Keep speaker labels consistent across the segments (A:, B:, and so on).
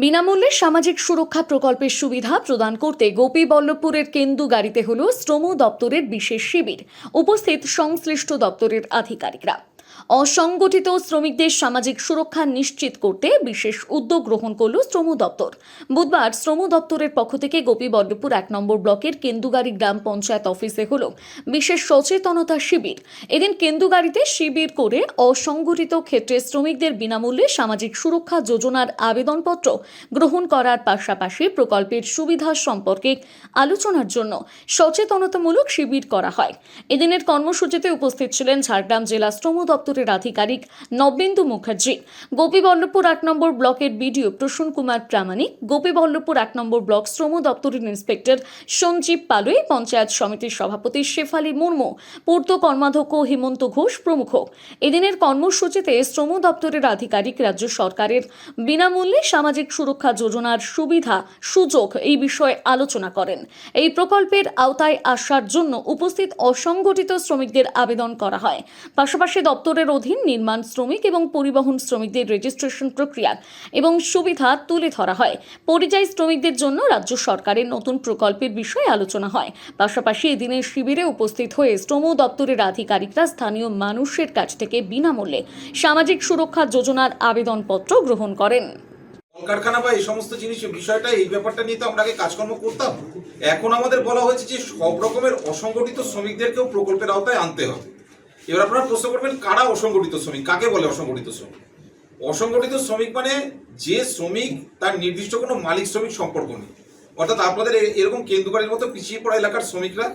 A: বিনামূল্যে সামাজিক সুরক্ষা প্রকল্পের সুবিধা প্রদান করতে গোপীবল্লভপুরের কেন্দুগাড়িতে হল শ্রম দপ্তরের বিশেষ শিবির। উপস্থিত সংশ্লিষ্ট দপ্তরের আধিকারিকরা। অসংগঠিত শ্রমিকদের সামাজিক সুরক্ষা নিশ্চিত করতে বিশেষ উদ্যোগ গ্রহণ করল শ্রম দপ্তর। বুধবার শ্রম দপ্তরের পক্ষ থেকে গোপীবল্লভপুর 1 নম্বর ব্লকের কেন্দুগাড়ি গ্রাম পঞ্চায়েত অফিসে হল বিশেষ সচেতনতা শিবির। এদিন কেন্দুগাড়িতে শিবির করে অসংগঠিত ক্ষেত্রে শ্রমিকদের বিনামূল্যে সামাজিক সুরক্ষা যোজনার আবেদনপত্র গ্রহণ করার পাশাপাশি প্রকল্পের সুবিধা সম্পর্কে আলোচনার জন্য সচেতনতামূলক শিবির করা হয়। এদিনের কর্মসূচিতে উপস্থিত ছিলেন ঝাড়গ্রাম জেলা শ্রম দপ্তরের আধিকারিক নবেন্দু মুখার্জি, গোপীবল্লভপুর 1 নম্বর ব্লকের বিডিও প্রসূন কুমার প্রামাণিক, গোপীবল্লভপুর 1 নম্বর ব্লক শ্রম দপ্তরের ইন্সপেক্টর সঞ্জীব পালুই, পঞ্চায়েত সমিতির সভাপতি শেফালী মুর্মু, পূর্ত কর্মাধ্যক্ষ হিমন্ত ঘোষ প্রমুখ। এদিনের কর্মসূচিতে শ্রম দপ্তরের আধিকারিক রাজ্য সরকারের বিনামূল্যে সামাজিক সুরক্ষা যোজনার সুবিধা সুযোগ এই বিষয়ে আলোচনা করেন। এই প্রকল্পের আওতায় আসার জন্য উপস্থিত অসংগঠিত শ্রমিকদের আবেদন করা হয়। পাশাপাশি দপ্তরের অধীন নির্মাণ শ্রমিক এবং পরিবহন শ্রমিকদের রেজিস্ট্রেশন প্রক্রিয়া এবং সুবিধা তুলে ধরা হয়। পরিযায়ী শ্রমিকদের জন্য রাজ্য সরকারের নতুন প্রকল্পের বিষয়ে আলোচনা হয়। পাশাপাশি এদিনের শিবিরে উপস্থিত হয়ে শ্রম দপ্তরের আধিকারিকরা স্থানীয় মানুষের কাছ থেকে বিনামূল্যে সামাজিক সুরক্ষা যোজনার আবেদনপত্র গ্রহণ করেন।
B: কলকারখানা বা এই সমস্ত জিনিসের বিষয়টা, এই ব্যাপারটা নিয়ে তো আমরা আগে কাজকর্ম করতাম। এখন আমাদের বলা হয়েছে যে সব রকমের অসংগঠিত শ্রমিকদেরকেও প্রকল্পের আওতায় আনতে হবে। এবার আপনারা প্রশ্ন করবেন, কারা অসংগঠিত শ্রমিক, কাকে বলে অসংগঠিত শ্রমিক? অসংগঠিত শ্রমিক মানে যে শ্রমিক তার নির্দিষ্ট কোনো মালিক শ্রমিক সম্পর্ক নেই। অর্থাৎ আপনাদের এরকম কেন্দুগাড়ির মতো পিছিয়ে পড়া এলাকার শ্রমিকরা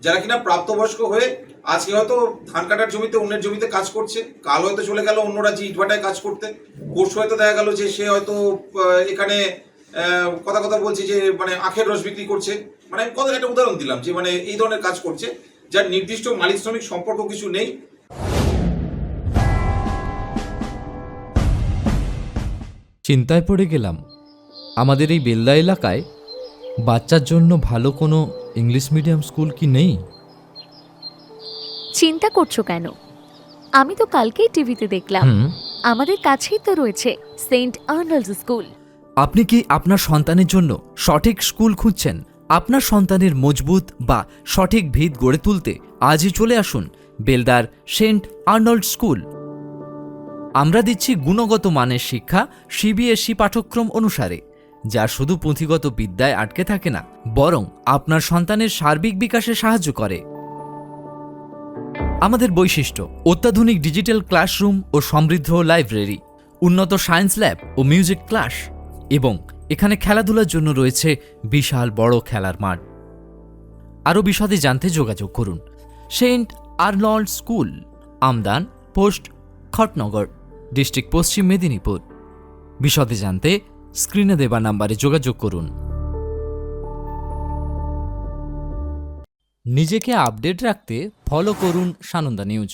B: যারা কিনা প্রাপ্তবয়স্ক হয়ে আজকে হয়তো ধান কাটার জমিতে অন্যের জমিতে কাজ করছে, কাল হয়তো চলে গেল অন্য রাজ্যে ইটভাটায় কাজ করতে, পরশু হয়তো দেখা গেল যে সে হয়তো এখানে কথা বলছে যে মানে আখের রস বিক্রি করছে। মানে আমি একটা উদাহরণ দিলাম যে মানে এই ধরনের কাজ করছে, যার নির্দিষ্ট মালিক শ্রমিক সম্পর্ক কিছু নেই।
C: চিন্তায় পড়ে গেলাম, আমাদের এই বেলদা এলাকায় বাচ্চার জন্য ভালো কোনো ইংলিশ মিডিয়াম স্কুল কি নেই?
D: চিন্তা করছো কেন? আমি তো কালকেই টিভিতে দেখলাম, আমাদের কাছেই তো রয়েছে সেন্ট আর্নল্ডস স্কুল।
E: আপনি কি আপনার সন্তানের জন্য সঠিক স্কুল খুঁজছেন? আপনার সন্তানের মজবুত বা সঠিক ভিত গড়ে তুলতে আজই চলে আসুন বেলদার সেন্ট আর্নল্ড স্কুল। আমরা দিচ্ছি গুণগত মানের শিক্ষা সিবিএসই পাঠ্যক্রম অনুসারে, যা শুধু পুঁথিগত বিদ্যায় আটকে থাকে না, বরং আপনার সন্তানের সার্বিক বিকাশে সাহায্য করে। আমাদের বৈশিষ্ট্য: অত্যাধুনিক ডিজিটাল ক্লাসরুম ও সমৃদ্ধ লাইব্রেরি, উন্নত সায়েন্স ল্যাব ও মিউজিক ক্লাস, এবং এখানে খেলাধুলার জন্য রয়েছে বিশাল বড় খেলার মাঠ। আরও বিশদে জানতে যোগাযোগ করুন Saint Arnold school, Amdan post, Khatnagar, district Paschim Medinipur. বিশদে জানতে স্ক্রিনে দেওয়া নাম্বারে যোগাযোগ করুন।
C: নিজেকে আপডেট রাখতে ফলো করুন সানন্দা নিউজ।